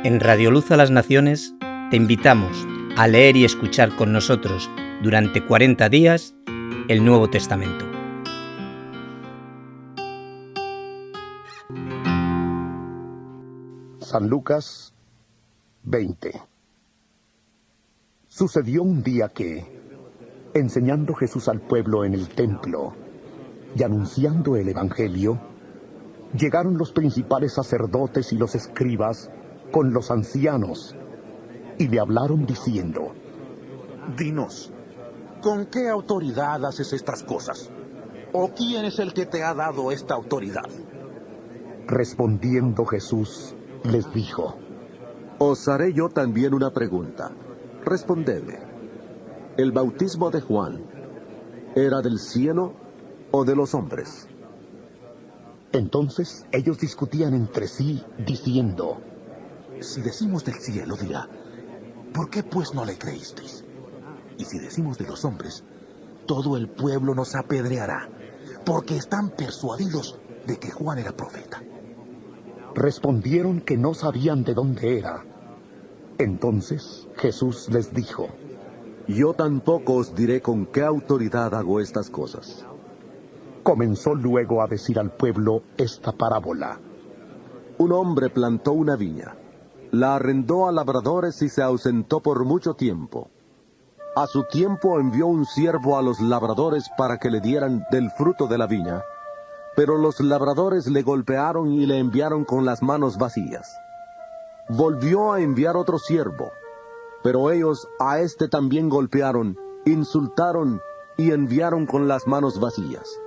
En Radio Luz a las Naciones te invitamos a leer y escuchar con nosotros durante 40 días el Nuevo Testamento. San Lucas 20. Sucedió un día que, enseñando Jesús al pueblo en el templo y anunciando el Evangelio, llegaron los principales sacerdotes y los escribas con los ancianos y le hablaron diciendo: Dinos, ¿con qué autoridad haces estas cosas? ¿O quién es el que te ha dado esta autoridad? Respondiendo Jesús, les dijo: Os haré yo también una pregunta. Respondedme. ¿El bautismo de Juan era del cielo o de los hombres? Entonces ellos discutían entre sí, diciendo: Si decimos del cielo, dirá, ¿por qué pues no le creísteis? Y si decimos de los hombres, todo el pueblo nos apedreará, porque están persuadidos de que Juan era profeta. Respondieron que no sabían de dónde era. Entonces Jesús les dijo: Yo tampoco os diré con qué autoridad hago estas cosas. Comenzó luego a decir al pueblo esta parábola. Un hombre plantó una viña, la arrendó a labradores y se ausentó por mucho tiempo. A su tiempo envió un siervo a los labradores para que le dieran del fruto de la viña, pero los labradores le golpearon y le enviaron con las manos vacías. Volvió a enviar otro siervo, pero ellos a este también golpearon, insultaron y enviaron con las manos vacías.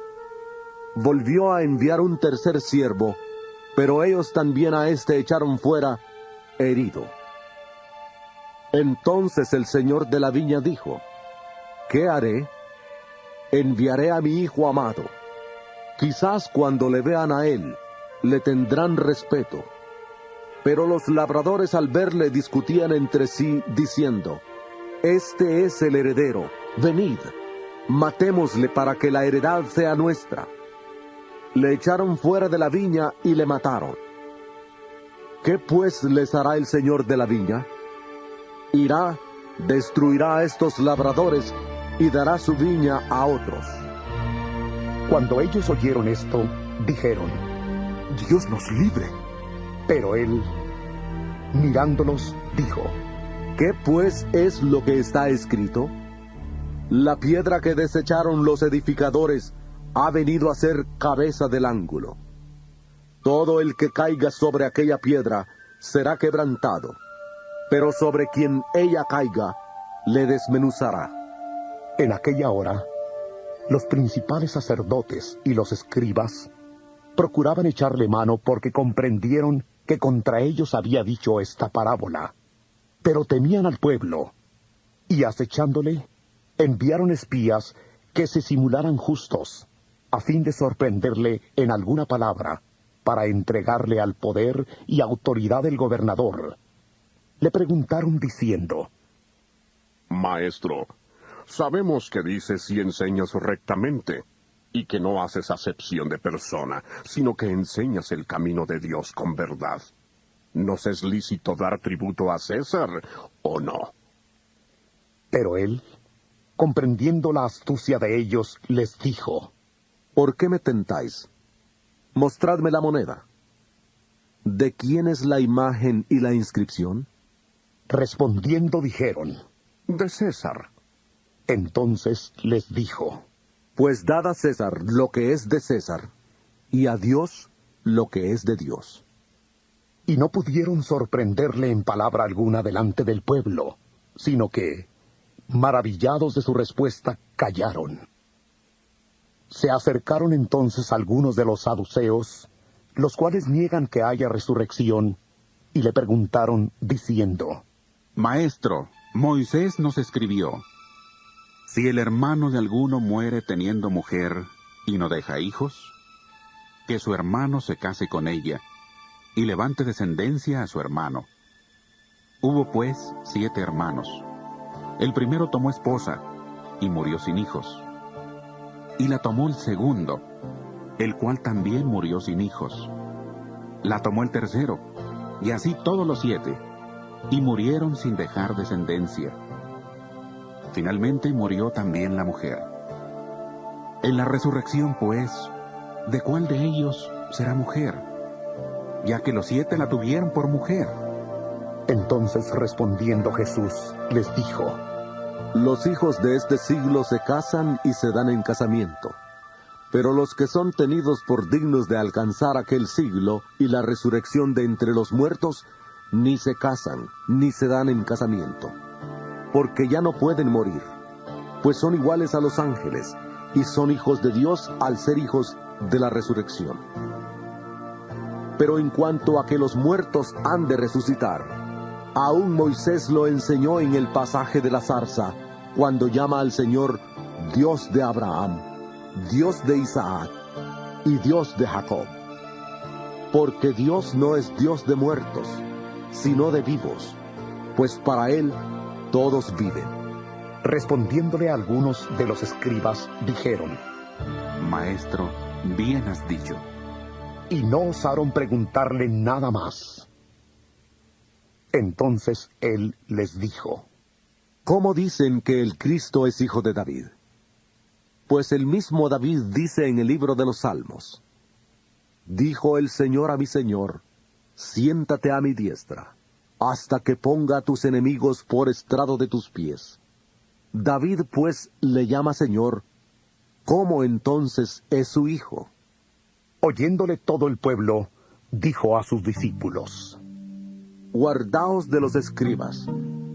Volvió a enviar un tercer siervo, pero ellos también a este echaron fuera, herido. Entonces el señor de la viña dijo: ¿Qué haré? Enviaré a mi hijo amado. Quizás cuando le vean a él, le tendrán respeto. Pero los labradores al verle discutían entre sí, diciendo: Este es el heredero, venid, matémosle para que la heredad sea nuestra. Le echaron fuera de la viña y le mataron. ¿Qué pues les hará el señor de la viña? Irá, destruirá a estos labradores y dará su viña a otros. Cuando ellos oyeron esto, dijeron: Dios nos libre. Pero él, mirándolos, dijo: ¿Qué pues es lo que está escrito? La piedra que desecharon los edificadores ha venido a ser cabeza del ángulo. Todo el que caiga sobre aquella piedra será quebrantado, pero sobre quien ella caiga, le desmenuzará. En aquella hora, los principales sacerdotes y los escribas procuraban echarle mano porque comprendieron que contra ellos había dicho esta parábola, pero temían al pueblo, y acechándole, enviaron espías que se simularan justos, a fin de sorprenderle en alguna palabra, para entregarle al poder y autoridad del gobernador. Le preguntaron diciendo: Maestro, sabemos que dices y enseñas rectamente, y que no haces acepción de persona, sino que enseñas el camino de Dios con verdad. ¿Nos es lícito dar tributo a César o no? Pero él, comprendiendo la astucia de ellos, les dijo: ¿Por qué me tentáis? Mostradme la moneda. ¿De quién es la imagen y la inscripción? Respondiendo dijeron: De César. Entonces les dijo: Pues dad a César lo que es de César, y a Dios lo que es de Dios. Y no pudieron sorprenderle en palabra alguna delante del pueblo, sino que, maravillados de su respuesta, callaron. Se acercaron entonces algunos de los saduceos, los cuales niegan que haya resurrección, y le preguntaron diciendo: Maestro, Moisés nos escribió: si el hermano de alguno muere teniendo mujer y no deja hijos, que su hermano se case con ella y levante descendencia a su hermano. Hubo pues 7 hermanos. El primero tomó esposa y murió sin hijos. Y la tomó el segundo, el cual también murió sin hijos. La tomó el tercero, y así todos los 7, y murieron sin dejar descendencia. Finalmente murió también la mujer. En la resurrección, pues, ¿de cuál de ellos será mujer? Ya que los 7 la tuvieron por mujer. Entonces respondiendo Jesús, les dijo: Los hijos de este siglo se casan y se dan en casamiento, pero los que son tenidos por dignos de alcanzar aquel siglo y la resurrección de entre los muertos, ni se casan, ni se dan en casamiento, porque ya no pueden morir, pues son iguales a los ángeles, y son hijos de Dios al ser hijos de la resurrección. Pero en cuanto a que los muertos han de resucitar, aún Moisés lo enseñó en el pasaje de la zarza, cuando llama al Señor Dios de Abraham, Dios de Isaac y Dios de Jacob. Porque Dios no es Dios de muertos, sino de vivos, pues para Él todos viven. Respondiéndole algunos de los escribas, dijeron: Maestro, bien has dicho. Y no osaron preguntarle nada más. Entonces él les dijo: ¿Cómo dicen que el Cristo es hijo de David? Pues el mismo David dice en el libro de los Salmos: Dijo el Señor a mi Señor, siéntate a mi diestra, hasta que ponga a tus enemigos por estrado de tus pies. David pues le llama Señor, ¿cómo entonces es su hijo? Oyéndole todo el pueblo, dijo a sus discípulos: Guardaos de los escribas,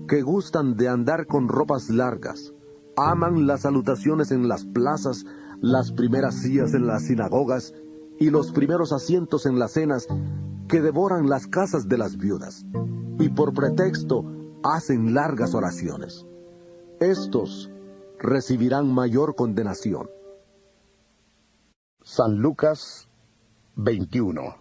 que gustan de andar con ropas largas, aman las salutaciones en las plazas, las primeras sillas en las sinagogas y los primeros asientos en las cenas, que devoran las casas de las viudas, y por pretexto hacen largas oraciones. Estos recibirán mayor condenación. San Lucas 21.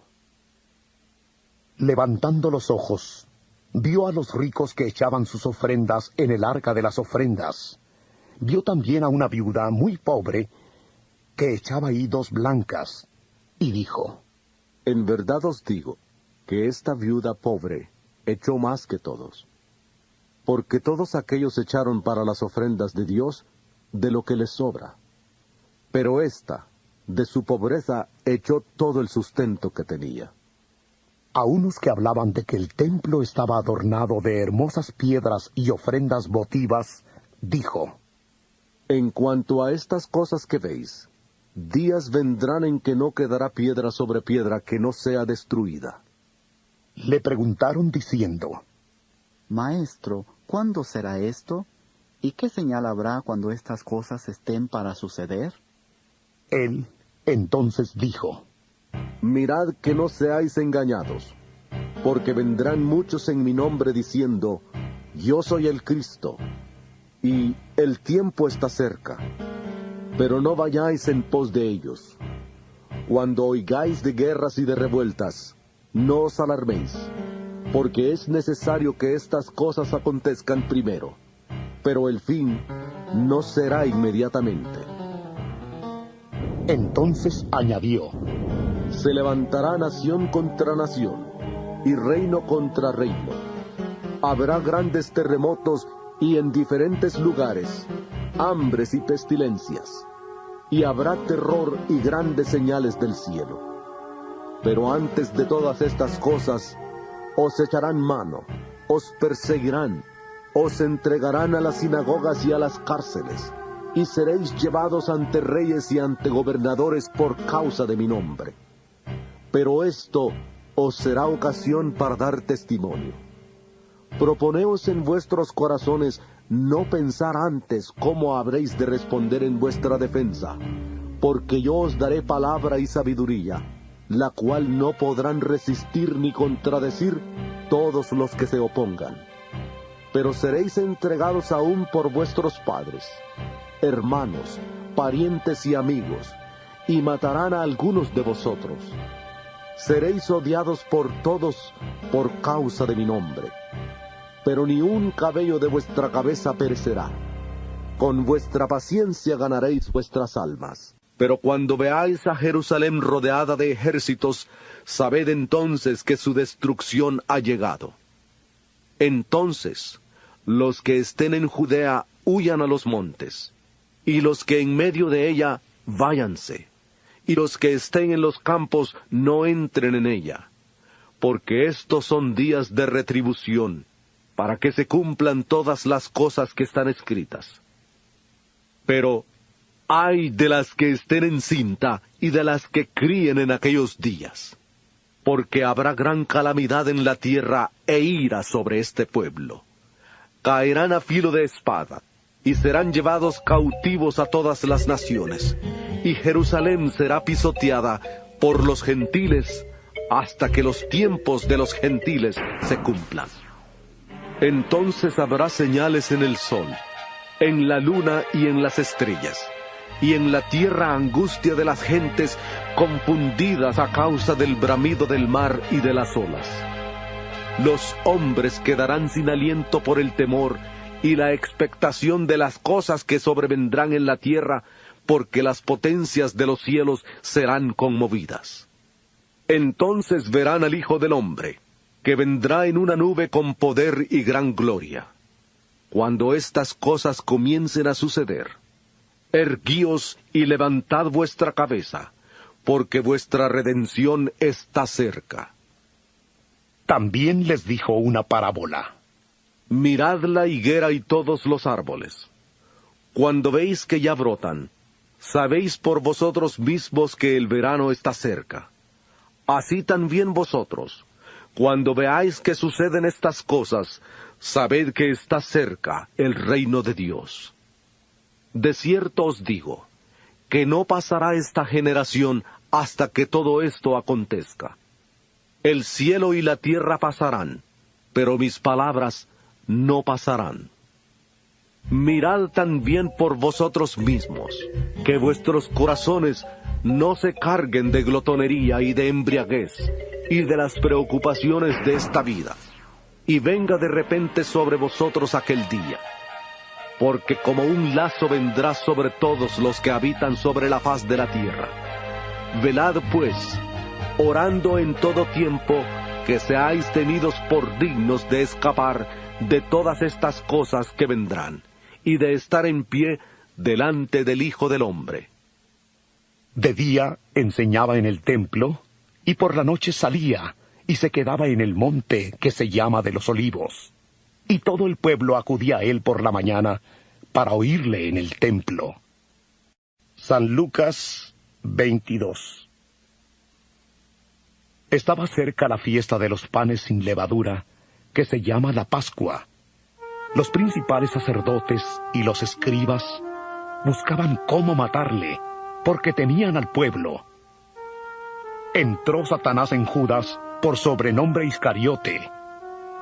Levantando los ojos, vio a los ricos que echaban sus ofrendas en el arca de las ofrendas. Vio también a una viuda muy pobre que echaba ahí 2 blancas, y dijo: En verdad os digo que esta viuda pobre echó más que todos, porque todos aquellos echaron para las ofrendas de Dios de lo que les sobra, pero ésta, de su pobreza, echó todo el sustento que tenía. A unos que hablaban de que el templo estaba adornado de hermosas piedras y ofrendas votivas, dijo: En cuanto a estas cosas que veis, días vendrán en que no quedará piedra sobre piedra que no sea destruida. Le preguntaron diciendo: Maestro, ¿cuándo será esto? ¿Y qué señal habrá cuando estas cosas estén para suceder? Él entonces dijo: Mirad que no seáis engañados, porque vendrán muchos en mi nombre diciendo, Yo soy el Cristo, y el tiempo está cerca. Pero no vayáis en pos de ellos. Cuando oigáis de guerras y de revueltas, no os alarméis, porque es necesario que estas cosas acontezcan primero, pero el fin no será inmediatamente. Entonces añadió: Se levantará nación contra nación, y reino contra reino. Habrá grandes terremotos y en diferentes lugares, hambres y pestilencias, y habrá terror y grandes señales del cielo. Pero antes de todas estas cosas, os echarán mano, os perseguirán, os entregarán a las sinagogas y a las cárceles, y seréis llevados ante reyes y ante gobernadores por causa de mi nombre. Pero esto os será ocasión para dar testimonio. Proponeos en vuestros corazones no pensar antes cómo habréis de responder en vuestra defensa, porque yo os daré palabra y sabiduría, la cual no podrán resistir ni contradecir todos los que se opongan. Pero seréis entregados aún por vuestros padres, hermanos, parientes y amigos, y matarán a algunos de vosotros. Seréis odiados por todos por causa de mi nombre. Pero ni un cabello de vuestra cabeza perecerá. Con vuestra paciencia ganaréis vuestras almas. Pero cuando veáis a Jerusalén rodeada de ejércitos, sabed entonces que su destrucción ha llegado. Entonces, los que estén en Judea huyan a los montes, y los que en medio de ella váyanse, y los que estén en los campos no entren en ella, porque estos son días de retribución, para que se cumplan todas las cosas que están escritas. Pero ay de las que estén encinta y de las que críen en aquellos días, porque habrá gran calamidad en la tierra e ira sobre este pueblo. Caerán a filo de espada, y serán llevados cautivos a todas las naciones, y Jerusalén será pisoteada por los gentiles hasta que los tiempos de los gentiles se cumplan. Entonces habrá señales en el sol, en la luna y en las estrellas, y en la tierra angustia de las gentes confundidas a causa del bramido del mar y de las olas. Los hombres quedarán sin aliento por el temor y la expectación de las cosas que sobrevendrán en la tierra, porque las potencias de los cielos serán conmovidas. Entonces verán al Hijo del Hombre, que vendrá en una nube con poder y gran gloria. Cuando estas cosas comiencen a suceder, erguíos y levantad vuestra cabeza, porque vuestra redención está cerca. También les dijo una parábola. Mirad la higuera y todos los árboles. Cuando veis que ya brotan, sabéis por vosotros mismos que el verano está cerca. Así también vosotros, cuando veáis que suceden estas cosas, sabed que está cerca el reino de Dios. De cierto os digo, que no pasará esta generación hasta que todo esto acontezca. El cielo y la tierra pasarán, pero mis palabras no pasarán. Mirad también por vosotros mismos, que vuestros corazones no se carguen de glotonería y de embriaguez, y de las preocupaciones de esta vida, y venga de repente sobre vosotros aquel día. Porque como un lazo vendrá sobre todos los que habitan sobre la faz de la tierra. Velad pues, orando en todo tiempo, que seáis tenidos por dignos de escapar de todas estas cosas que vendrán, y de estar en pie delante del Hijo del Hombre. De día enseñaba en el templo, y por la noche salía, y se quedaba en el monte que se llama de los Olivos. Y todo el pueblo acudía a él por la mañana para oírle en el templo. San Lucas 22. Estaba cerca la fiesta de los panes sin levadura, que se llama la Pascua. Los principales sacerdotes y los escribas buscaban cómo matarle, porque temían al pueblo. Entró Satanás en Judas, por sobrenombre Iscariote,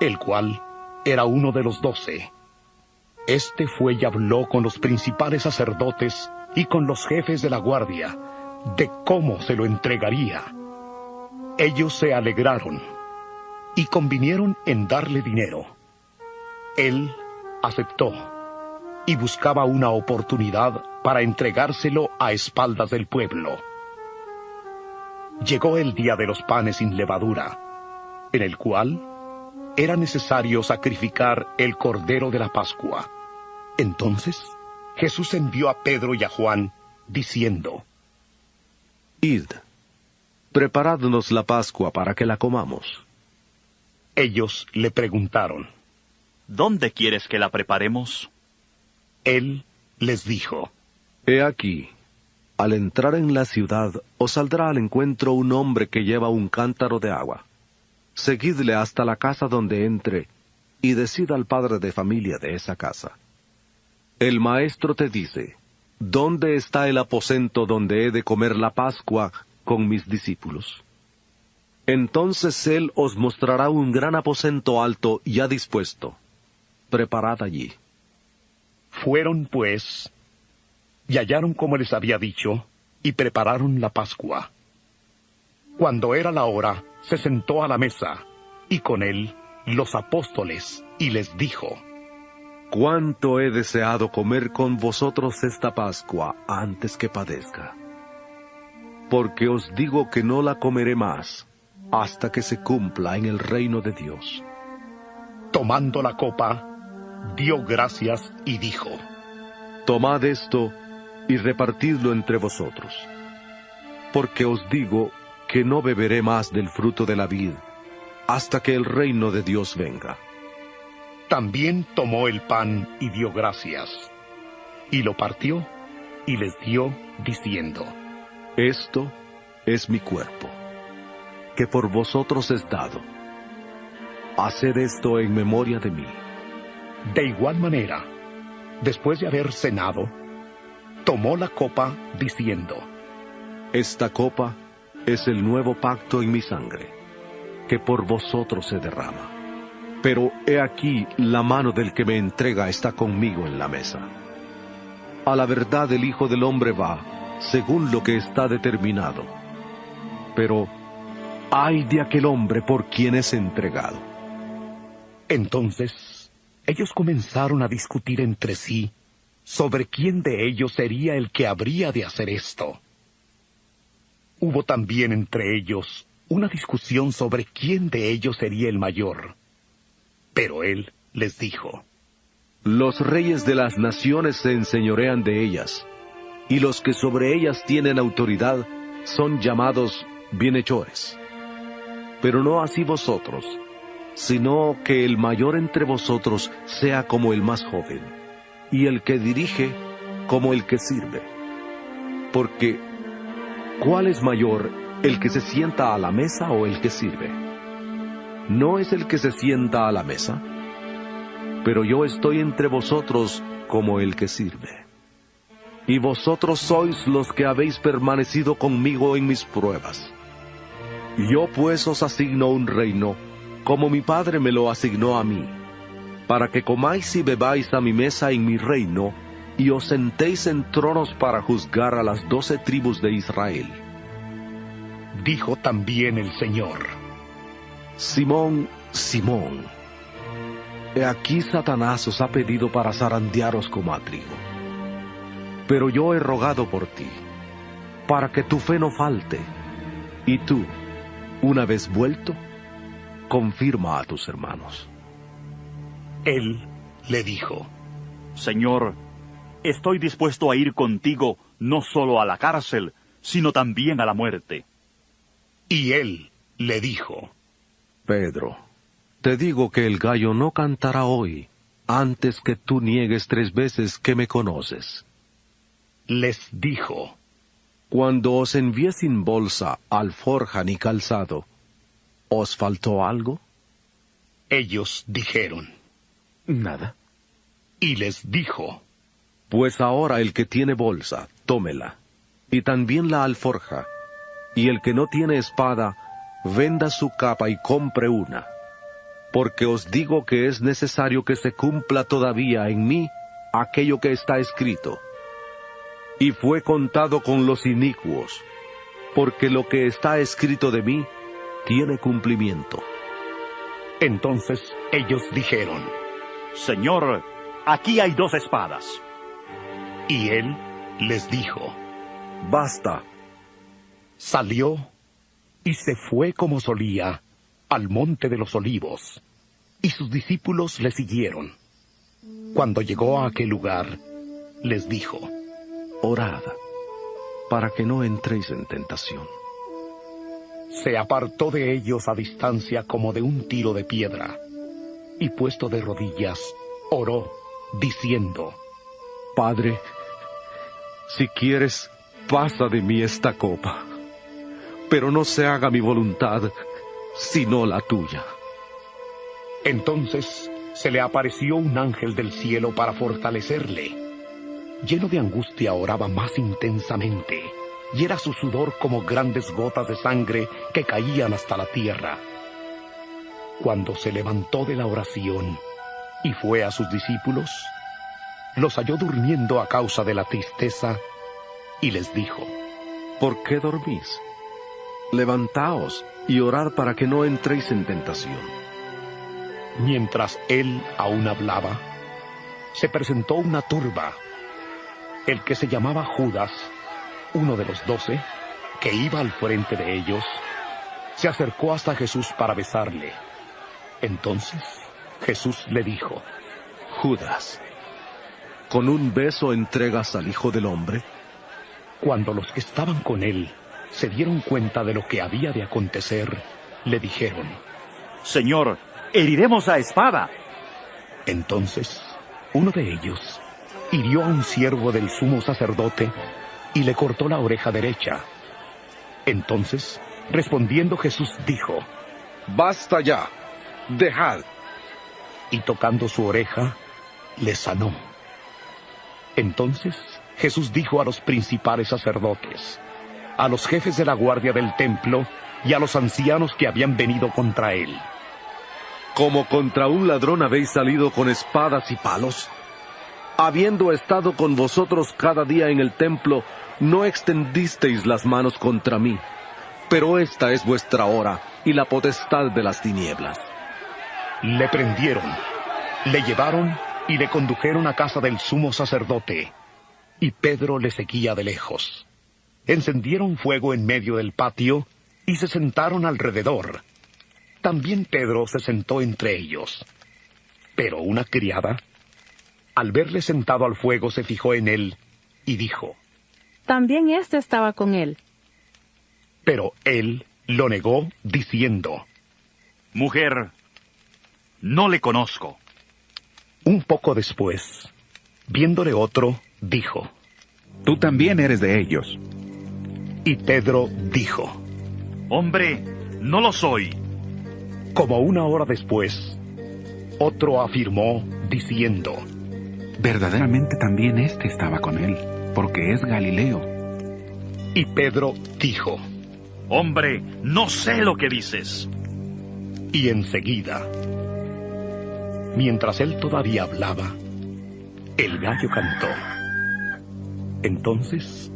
el cual era uno de los 12. Este fue y habló con los principales sacerdotes y con los jefes de la guardia, de cómo se lo entregaría. Ellos se alegraron y convinieron en darle dinero. Él aceptó y buscaba una oportunidad para entregárselo a espaldas del pueblo. Llegó el día de los panes sin levadura, en el cual era necesario sacrificar el cordero de la Pascua. Entonces Jesús envió a Pedro y a Juan, diciendo: Id, preparadnos la Pascua para que la comamos. Ellos le preguntaron: ¿Dónde quieres que la preparemos? Él les dijo: He aquí, al entrar en la ciudad, os saldrá al encuentro un hombre que lleva un cántaro de agua. Seguidle hasta la casa donde entre, y decid al padre de familia de esa casa: El maestro te dice, ¿dónde está el aposento donde he de comer la Pascua con mis discípulos? Entonces él os mostrará un gran aposento alto ya dispuesto. Preparad allí. Fueron, pues, y hallaron como les había dicho, y prepararon la Pascua. Cuando era la hora, se sentó a la mesa, y con él los apóstoles, y les dijo: Cuánto he deseado comer con vosotros esta Pascua antes que padezca. porque os digo que no la comeré más, hasta que se cumpla en el reino de Dios. Tomando la copa, dio gracias y dijo: Tomad esto y repartidlo entre vosotros, porque os digo que no beberé más del fruto de la vid, hasta que el reino de Dios venga. También tomó el pan y dio gracias, y lo partió y les dio, diciendo: Esto es mi cuerpo, que por vosotros es dado. Haced esto en memoria de mí. De igual manera, después de haber cenado, tomó la copa, diciendo: Esta copa es el nuevo pacto en mi sangre, que por vosotros se derrama. Pero he aquí, la mano del que me entrega está conmigo en la mesa. A la verdad el Hijo del Hombre va, según lo que está determinado. Pero ay de aquel hombre por quien es entregado. Entonces ellos comenzaron a discutir entre sí sobre quién de ellos sería el que habría de hacer esto. Hubo también entre ellos una discusión sobre quién de ellos sería el mayor. Pero él les dijo: Los reyes de las naciones se enseñorean de ellas, y los que sobre ellas tienen autoridad son llamados bienhechores. Pero no así vosotros, sino que el mayor entre vosotros sea como el más joven, y el que dirige como el que sirve. Porque, ¿cuál es mayor, el que se sienta a la mesa o el que sirve? ¿No es el que se sienta a la mesa? Pero yo estoy entre vosotros como el que sirve. Y vosotros sois los que habéis permanecido conmigo en mis pruebas. Yo pues os asigno un reino, como mi Padre me lo asignó a mí, para que comáis y bebáis a mi mesa en mi reino, y os sentéis en tronos para juzgar a las 12 tribus de Israel. Dijo también el Señor: Simón, Simón, he aquí Satanás os ha pedido para zarandearos como a trigo. Pero yo he rogado por ti, para que tu fe no falte, y tú, una vez vuelto, confirma a tus hermanos. Él le dijo: Señor, estoy dispuesto a ir contigo no solo a la cárcel, sino también a la muerte. Y él le dijo: Pedro, te digo que el gallo no cantará hoy, antes que tú niegues 3 veces que me conoces. Les dijo: Cuando os envié sin bolsa, alforja ni calzado, ¿os faltó algo? Ellos dijeron: Nada. Y les dijo: Pues ahora el que tiene bolsa, tómela, y también la alforja, y el que no tiene espada, venda su capa y compre una. Porque os digo que es necesario que se cumpla todavía en mí aquello que está escrito. Y fue contado con los inicuos, porque lo que está escrito de mí tiene cumplimiento. Entonces ellos dijeron: Señor, aquí hay 2 espadas. Y él les dijo: Basta. Salió y se fue como solía al monte de los olivos, y sus discípulos le siguieron. Cuando llegó a aquel lugar, les dijo: Orad, para que no entréis en tentación. Se apartó de ellos a distancia como de un tiro de piedra, y puesto de rodillas, oró, diciendo: Padre, si quieres, pasa de mí esta copa, pero no se haga mi voluntad, sino la tuya. Entonces se le apareció un ángel del cielo para fortalecerle. Lleno de angustia oraba más intensamente, y era su sudor como grandes gotas de sangre que caían hasta la tierra. Cuando se levantó de la oración y fue a sus discípulos, los halló durmiendo a causa de la tristeza, y les dijo: ¿Por qué dormís? Levantaos y orad para que no entréis en tentación. Mientras él aún hablaba, se presentó una turba. El que se llamaba Judas, uno de los 12, que iba al frente de ellos, se acercó hasta Jesús para besarle. Entonces Jesús le dijo: Judas, ¿con un beso entregas al Hijo del Hombre? Cuando los que estaban con él se dieron cuenta de lo que había de acontecer, le dijeron: Señor, heriremos a espada. Entonces uno de ellos hirió a un siervo del sumo sacerdote y le cortó la oreja derecha. Entonces, respondiendo Jesús, dijo: Basta ya, dejad. Y tocando su oreja, le sanó. Entonces Jesús dijo a los principales sacerdotes, a los jefes de la guardia del templo y a los ancianos que habían venido contra él: Como contra un ladrón habéis salido con espadas y palos. Habiendo estado con vosotros cada día en el templo, no extendisteis las manos contra mí. Pero esta es vuestra hora y la potestad de las tinieblas. Le prendieron, le llevaron y le condujeron a casa del sumo sacerdote, y Pedro le seguía de lejos. Encendieron fuego en medio del patio y se sentaron alrededor. También Pedro se sentó entre ellos. Pero una criada, al verle sentado al fuego, se fijó en él y dijo: También éste estaba con él. Pero él lo negó, diciendo: Mujer, no le conozco. Un poco después, viéndole otro, dijo: Tú también eres de ellos. Y Pedro dijo: Hombre, no lo soy. Como una hora después, otro afirmó, diciendo: Verdaderamente también este estaba con él, porque es Galileo. Y Pedro dijo: Hombre, no sé lo que dices. Y enseguida, mientras él todavía hablaba, el gallo cantó. Entonces,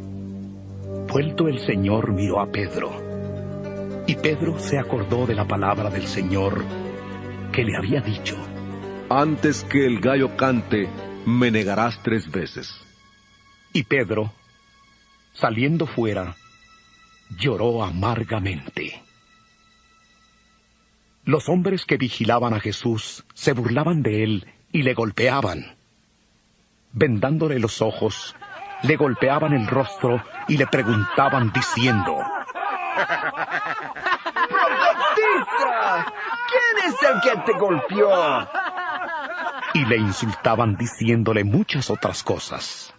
vuelto el Señor, miró a Pedro, y Pedro se acordó de la palabra del Señor que le había dicho: Antes que el gallo cante, me negarás 3 veces. Y Pedro, saliendo fuera, lloró amargamente. Los hombres que vigilaban a Jesús se burlaban de él y le golpeaban. Vendándole los ojos, le golpeaban el rostro y le preguntaban diciendo: ¡Profetiza! ¿Quién es el que te golpeó? Y le insultaban diciéndole muchas otras cosas.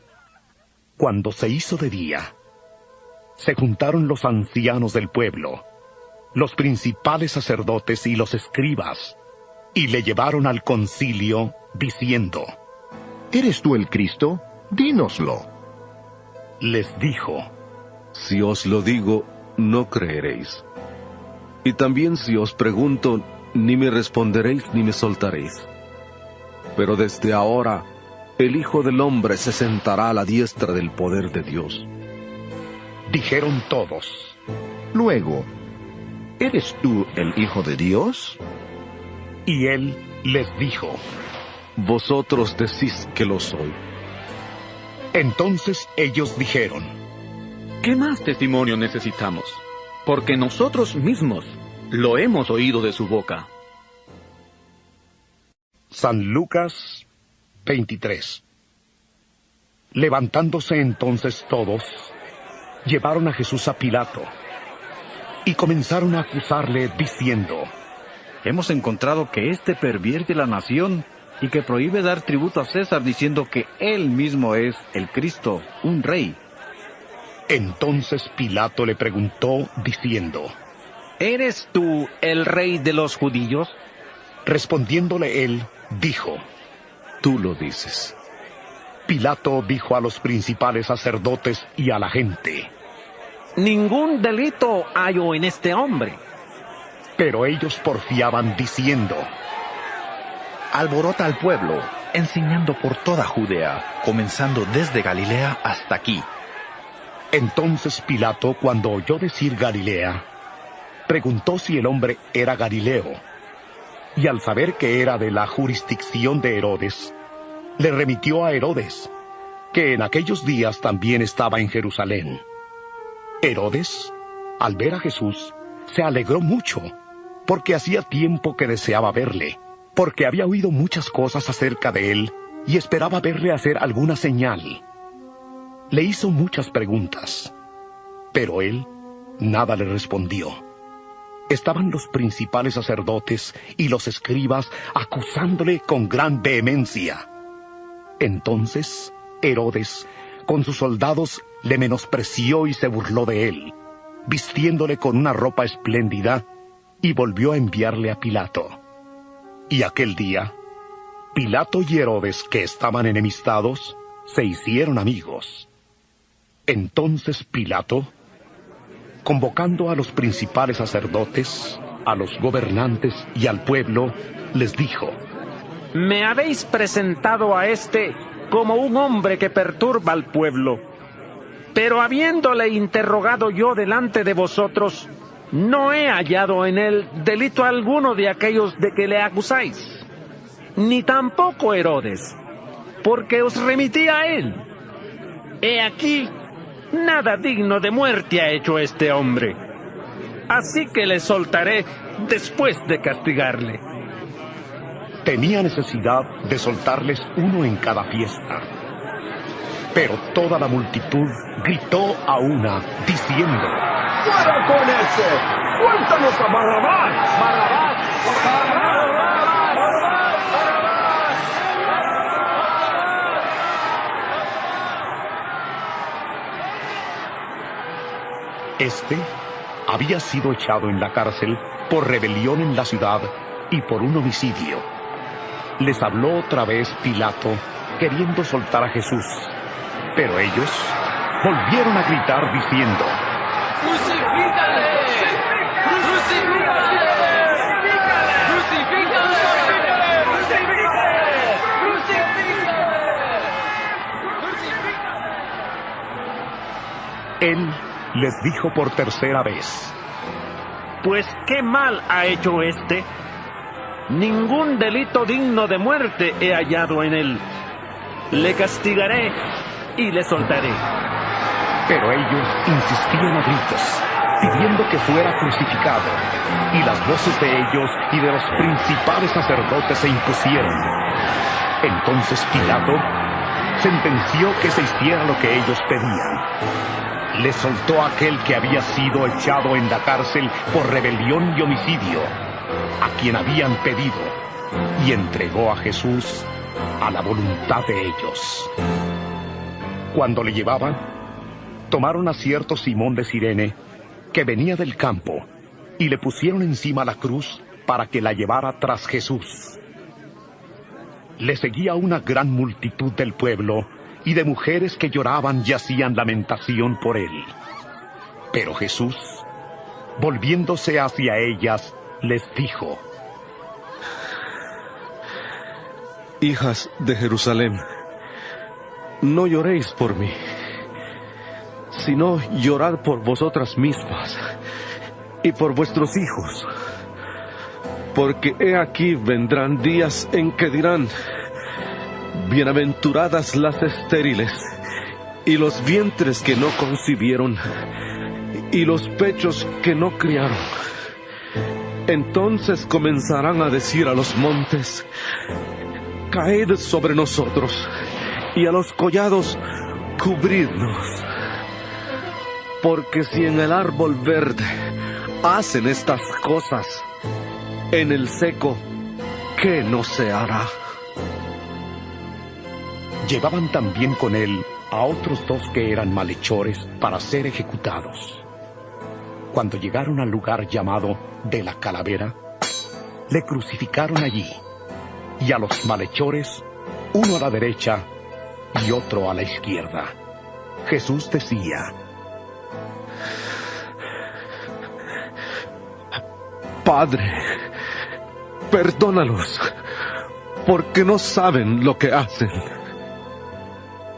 Cuando se hizo de día, se juntaron los ancianos del pueblo, los principales sacerdotes y los escribas, y le llevaron al concilio, diciendo: ¿Eres tú el Cristo? Dínoslo. Les dijo: Si os lo digo, no creeréis. Y también si os pregunto, ni me responderéis ni me soltaréis. Pero desde ahora, el Hijo del Hombre se sentará a la diestra del poder de Dios. Dijeron todos: Luego, ¿eres tú el Hijo de Dios? Y él les dijo: Vosotros decís que lo soy. Entonces ellos dijeron: ¿Qué más testimonio necesitamos? Porque nosotros mismos lo hemos oído de su boca. San Lucas 23. Levantándose entonces todos, llevaron a Jesús a Pilato, y comenzaron a acusarle, diciendo: Hemos encontrado que éste pervierte la nación y que prohíbe dar tributo a César, diciendo que él mismo es el Cristo, un rey. Entonces Pilato le preguntó, diciendo: ¿Eres tú el rey de los judíos? Respondiéndole él, dijo: Tú lo dices. Pilato dijo a los principales sacerdotes y a la gente: Ningún delito hallo en este hombre. Pero ellos porfiaban diciendo: Alborota al pueblo, enseñando por toda Judea, comenzando desde Galilea hasta aquí. Entonces Pilato, cuando oyó decir Galilea, preguntó si el hombre era Galileo, y al saber que era de la jurisdicción de Herodes, le remitió a Herodes, que en aquellos días también estaba en Jerusalén. Herodes al ver a Jesús, se alegró mucho, porque hacía tiempo que deseaba verle, porque había oído muchas cosas acerca de él y esperaba verle hacer alguna señal. Le hizo muchas preguntas, pero él nada le respondió. Estaban los principales sacerdotes y los escribas acusándole con gran vehemencia. Entonces Herodes, con sus soldados, le menospreció y se burló de él, vistiéndole con una ropa espléndida, y volvió a enviarle a Pilato. Y aquel día, Pilato y Herodes, que estaban enemistados, se hicieron amigos. Entonces Pilato, convocando a los principales sacerdotes, a los gobernantes y al pueblo, les dijo: Me habéis presentado a este como un hombre que perturba al pueblo. Pero habiéndole interrogado yo delante de vosotros, no he hallado en él delito alguno de aquellos de que le acusáis, ni tampoco Herodes, porque os remití a él. He aquí, nada digno de muerte ha hecho este hombre. Así que le soltaré después de castigarle. Tenía necesidad de soltarles uno en cada fiesta. Pero toda la multitud gritó a una, diciendo: ¡Fuera con ese! ¡Suéltanos a Barrabás! ¡Barrabás! Este había sido echado en la cárcel por rebelión en la ciudad y por un homicidio. Les habló otra vez Pilato, queriendo soltar a Jesús, pero ellos volvieron a gritar diciendo: ¡Crucifícale! ¡Crucifícale! ¡Crucifícale! ¡Crucifícale! Él les dijo por tercera vez: Pues qué mal ha hecho este. Ningún delito digno de muerte he hallado en él. Le castigaré y le soltaré. Pero ellos insistían a gritos, pidiendo que fuera crucificado, y las voces de ellos y de los principales sacerdotes se impusieron. Entonces Pilato sentenció que se hiciera lo que ellos pedían. Le soltó a aquel que había sido echado en la cárcel por rebelión y homicidio, a quien habían pedido, y entregó a Jesús a la voluntad de ellos. Cuando le llevaban, tomaron a cierto Simón de Cirene, que venía del campo, y le pusieron encima la cruz para que la llevara tras Jesús. Le seguía una gran multitud del pueblo y de mujeres que lloraban y hacían lamentación por él. Pero Jesús, volviéndose hacia ellas, les dijo: Hijas de Jerusalén, no lloréis por mí, sino llorad por vosotras mismas y por vuestros hijos. Porque he aquí vendrán días en que dirán: bienaventuradas las estériles, y los vientres que no concibieron, y los pechos que no criaron. Entonces comenzarán a decir a los montes: caed sobre nosotros, y a los collados: cubridnos. Porque si en el árbol verde hacen estas cosas, en el seco, ¿qué no se hará? Llevaban también con él a otros dos que eran malhechores para ser ejecutados. Cuando llegaron al lugar llamado de la Calavera, le crucificaron allí, y a los malhechores, uno a la derecha y otro a la izquierda. Jesús decía: Padre, perdónalos, porque no saben lo que hacen.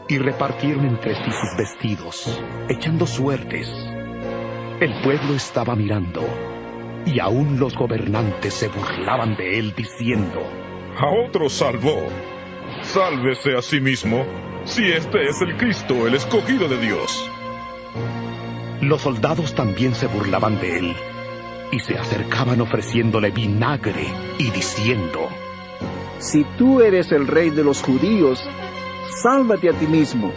Y repartieron entre sí sus vestidos, echando suertes. El pueblo estaba mirando, y aún los gobernantes se burlaban de él, diciendo: A otro salvó. Sálvese a sí mismo, si este es el Cristo, el escogido de Dios. Los soldados también se burlaban de él y se acercaban ofreciéndole vinagre y diciendo: Si tú eres el rey de los judíos, sálvate a ti mismo.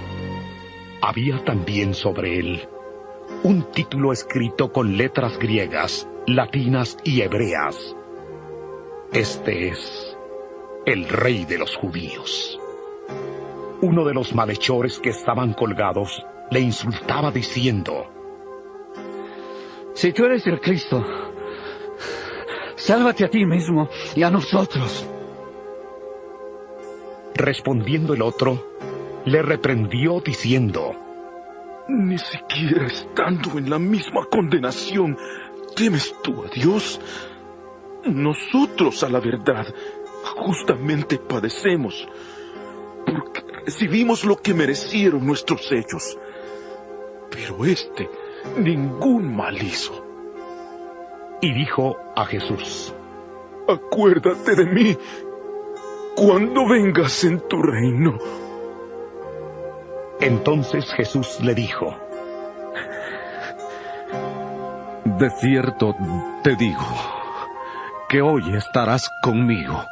Había también sobre él un título escrito con letras griegas, latinas y hebreas: Este es el rey de los judíos. Uno de los malhechores que estaban colgados le insultaba diciendo: Si tú eres el Cristo, sálvate a ti mismo y a nosotros. Respondiendo el otro, le reprendió diciendo: Ni siquiera estando en la misma condenación, ¿temes tú a Dios? Nosotros, a la verdad, justamente padecemos, porque recibimos lo que merecieron nuestros hechos. Pero este ningún mal hizo. Y dijo a Jesús: Acuérdate de mí cuando vengas en tu reino. Entonces Jesús le dijo: De cierto te digo, que hoy estarás conmigo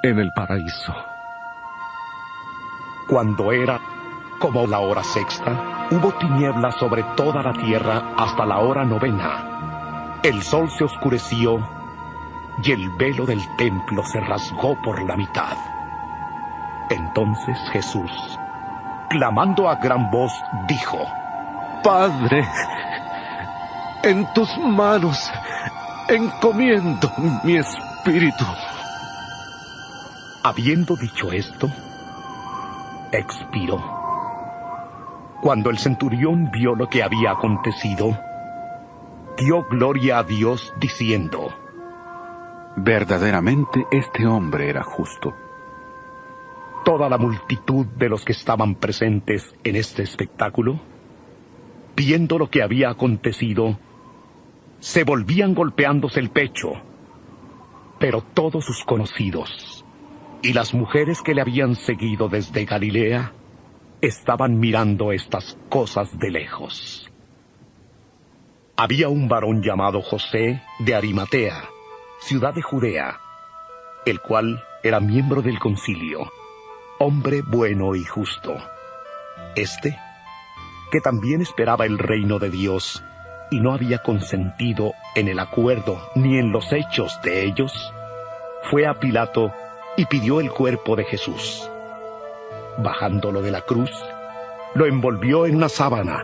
en el paraíso. Cuando era como la hora sexta, hubo tinieblas sobre toda la tierra hasta la hora novena. El sol se oscureció y el velo del templo se rasgó por la mitad. Entonces Jesús, clamando a gran voz, dijo: Padre, en tus manos encomiendo mi espíritu. Habiendo dicho esto, expiró. Cuando el centurión vio lo que había acontecido, dio gloria a Dios diciendo: Verdaderamente este hombre era justo. Toda la multitud de los que estaban presentes en este espectáculo, viendo lo que había acontecido, se volvían golpeándose el pecho. Pero todos sus conocidos y las mujeres que le habían seguido desde Galilea estaban mirando estas cosas de lejos. Había un varón llamado José de Arimatea, ciudad de Judea, el cual era miembro del concilio, hombre bueno y justo. Este, que también esperaba el reino de Dios y no había consentido en el acuerdo ni en los hechos de ellos, fue a Pilato y pidió el cuerpo de Jesús. Bajándolo de la cruz, lo envolvió en una sábana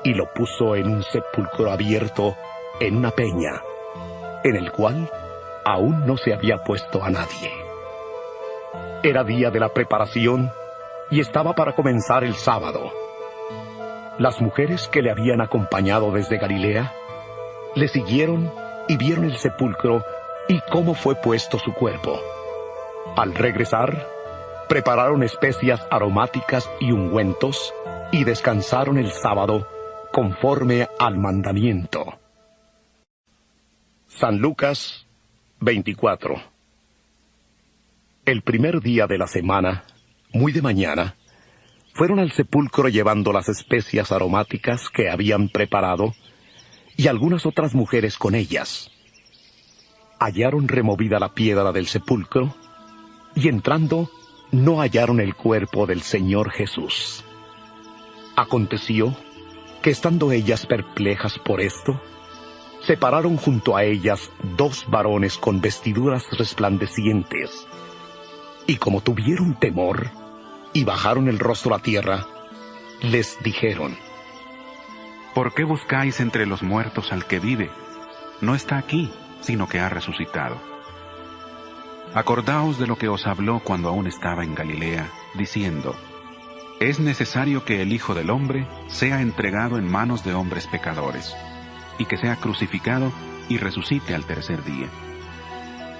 y lo puso en un sepulcro abierto en una peña, en el cual aún no se había puesto a nadie. Era día de la preparación y estaba para comenzar el sábado. Las mujeres que le habían acompañado desde Galilea le siguieron y vieron el sepulcro y cómo fue puesto su cuerpo. Al regresar, prepararon especias aromáticas y ungüentos y descansaron el sábado conforme al mandamiento. San Lucas 24. El primer día de la semana, muy de mañana, fueron al sepulcro llevando las especias aromáticas que habían preparado y algunas otras mujeres con ellas. Hallaron removida la piedra del sepulcro y entrando no hallaron el cuerpo del Señor Jesús. Aconteció que estando ellas perplejas por esto, se pararon junto a ellas dos varones con vestiduras resplandecientes, y como tuvieron temor y bajaron el rostro a tierra, les dijeron: ¿Por qué buscáis entre los muertos al que vive? No está aquí, sino que ha resucitado. Acordaos de lo que os habló cuando aún estaba en Galilea, diciendo: Es necesario que el Hijo del Hombre sea entregado en manos de hombres pecadores, y que sea crucificado y resucite al tercer día.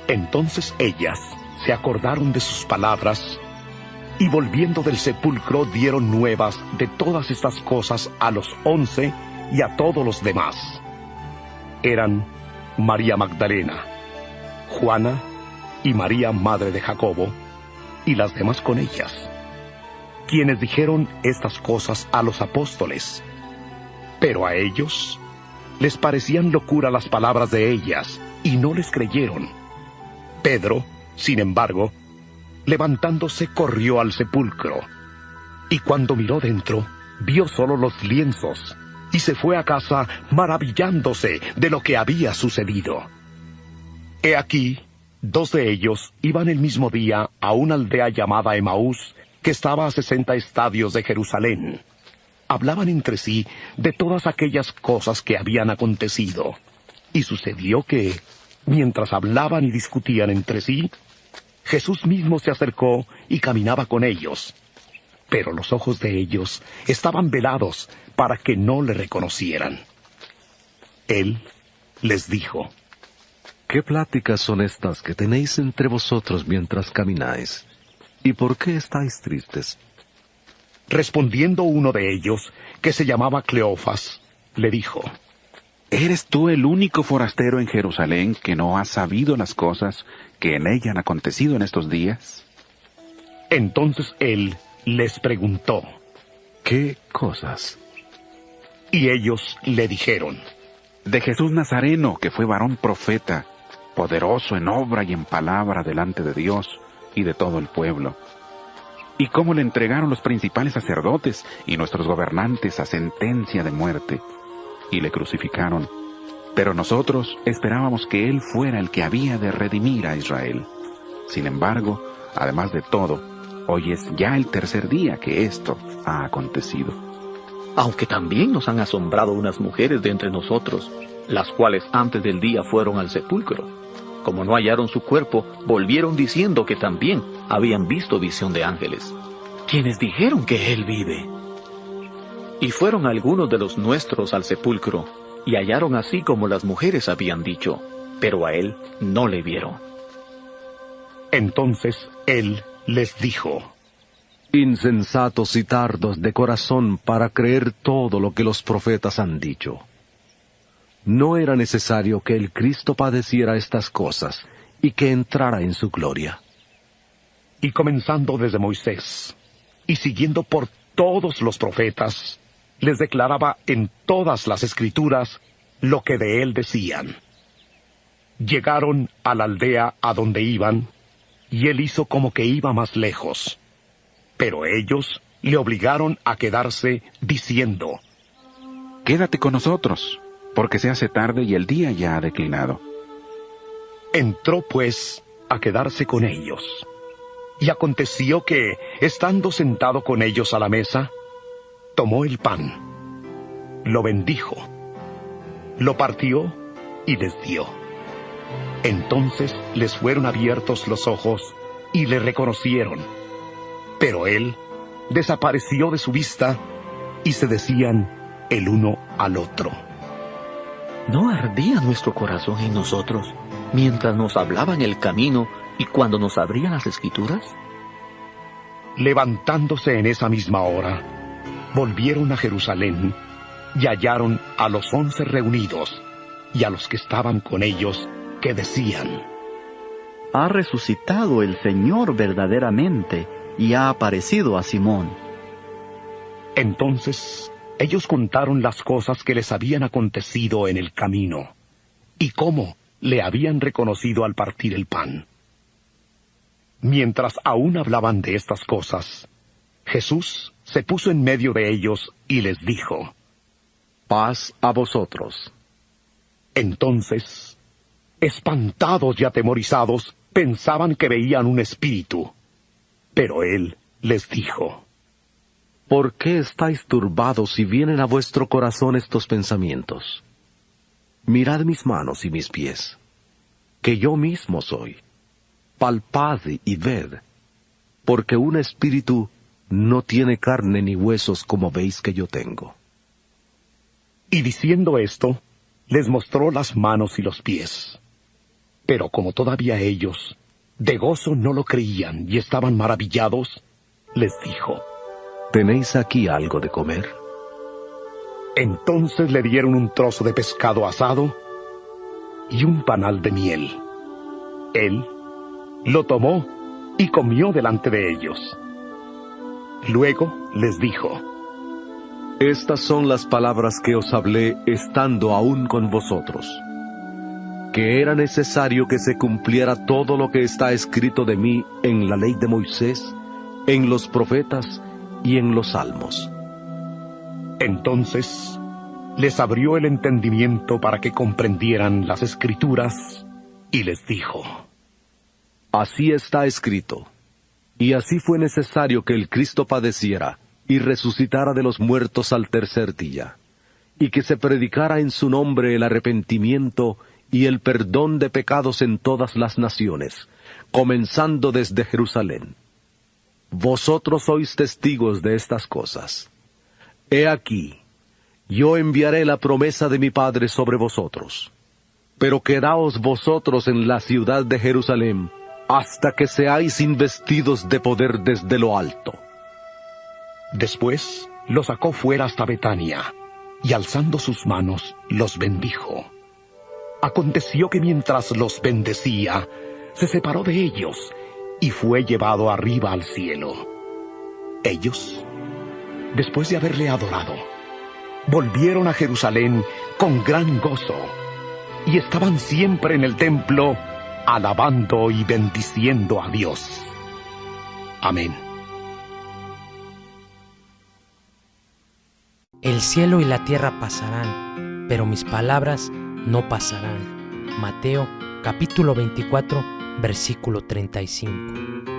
Entonces ellas se acordaron de sus palabras, y volviendo del sepulcro dieron nuevas de todas estas cosas a los 11 y a todos los demás. Eran María Magdalena, Juana y María, madre de Jacobo, y las demás con ellas, quienes dijeron estas cosas a los apóstoles. Pero a ellos les parecían locura las palabras de ellas, y no les creyeron. Pedro, sin embargo, levantándose, corrió al sepulcro, y cuando miró dentro, vio solo los lienzos, y se fue a casa maravillándose de lo que había sucedido. He aquí, 2 de ellos iban el mismo día a una aldea llamada Emaús, que estaba a 60 estadios de Jerusalén. Hablaban entre sí de todas aquellas cosas que habían acontecido. Y sucedió que, mientras hablaban y discutían entre sí, Jesús mismo se acercó y caminaba con ellos. Pero los ojos de ellos estaban velados para que no le reconocieran. Él les dijo: ¿Qué pláticas son estas que tenéis entre vosotros mientras camináis? ¿Y por qué estáis tristes? Respondiendo uno de ellos, que se llamaba Cleofas, le dijo: ¿Eres tú el único forastero en Jerusalén que no ha sabido las cosas que en ella han acontecido en estos días? Entonces él les preguntó: ¿Qué cosas? Y ellos le dijeron: De Jesús Nazareno, que fue varón profeta, poderoso en obra y en palabra delante de Dios y de todo el pueblo. Y cómo le entregaron los principales sacerdotes y nuestros gobernantes a sentencia de muerte, y le crucificaron. Pero nosotros esperábamos que él fuera el que había de redimir a Israel. Sin embargo, además de todo, hoy es ya el 3er día que esto ha acontecido. Aunque también nos han asombrado unas mujeres de entre nosotros, las cuales antes del día fueron al sepulcro. Como no hallaron su cuerpo, volvieron diciendo que también habían visto visión de ángeles, quienes dijeron que él vive. Y fueron algunos de los nuestros al sepulcro, y hallaron así como las mujeres habían dicho, pero a él no le vieron. Entonces él les dijo: Insensatos y tardos de corazón para creer todo lo que los profetas han dicho. ¿No era necesario que el Cristo padeciera estas cosas y que entrara en su gloria? Y comenzando desde Moisés, y siguiendo por todos los profetas, les declaraba en todas las Escrituras lo que de él decían. Llegaron a la aldea a donde iban, y él hizo como que iba más lejos. Pero ellos le obligaron a quedarse, diciendo: Quédate con nosotros, porque se hace tarde y el día ya ha declinado. Entró pues a quedarse con ellos. Y aconteció que, estando sentado con ellos a la mesa, tomó el pan, lo bendijo, lo partió y les dio. Entonces les fueron abiertos los ojos y le reconocieron. Pero él desapareció de su vista y se decían el uno al otro: ¿No ardía nuestro corazón en nosotros mientras nos hablaba en el camino y cuando nos abrían las Escrituras? Levantándose en esa misma hora, volvieron a Jerusalén y hallaron a los 11 reunidos y a los que estaban con ellos, que decían: Ha resucitado el Señor verdaderamente y ha aparecido a Simón. Entonces ellos contaron las cosas que les habían acontecido en el camino, y cómo le habían reconocido al partir el pan. Mientras aún hablaban de estas cosas, Jesús se puso en medio de ellos y les dijo: Paz a vosotros. Entonces, espantados y atemorizados, pensaban que veían un espíritu. Pero él les dijo: ¿Por qué estáis turbados si vienen a vuestro corazón estos pensamientos? Mirad mis manos y mis pies, que yo mismo soy. Palpad y ved, porque un espíritu no tiene carne ni huesos como veis que yo tengo. Y diciendo esto, les mostró las manos y los pies. Pero como todavía ellos de gozo no lo creían y estaban maravillados, les dijo: ¿Tenéis aquí algo de comer? Entonces le dieron un trozo de pescado asado y un panal de miel. Él lo tomó y comió delante de ellos. Luego les dijo: Estas son las palabras que os hablé estando aún con vosotros, que era necesario que se cumpliera todo lo que está escrito de mí en la ley de Moisés, en los profetas y en los salmos. Entonces les abrió el entendimiento para que comprendieran las Escrituras, y les dijo: Así está escrito, y así fue necesario que el Cristo padeciera y resucitara de los muertos al tercer día, y que se predicara en su nombre el arrepentimiento y el perdón de pecados en todas las naciones, comenzando desde Jerusalén. Vosotros sois testigos de estas cosas. He aquí, yo enviaré la promesa de mi Padre sobre vosotros. Pero quedaos vosotros en la ciudad de Jerusalén, hasta que seáis investidos de poder desde lo alto. Después los sacó fuera hasta Betania, y alzando sus manos, los bendijo. Aconteció que mientras los bendecía, se separó de ellos, y fue llevado arriba al cielo. Ellos, después de haberle adorado, volvieron a Jerusalén con gran gozo, y estaban siempre en el templo, alabando y bendiciendo a Dios. Amén. El cielo y la tierra pasarán, pero mis palabras no pasarán. Mateo capítulo 24, versículo 35.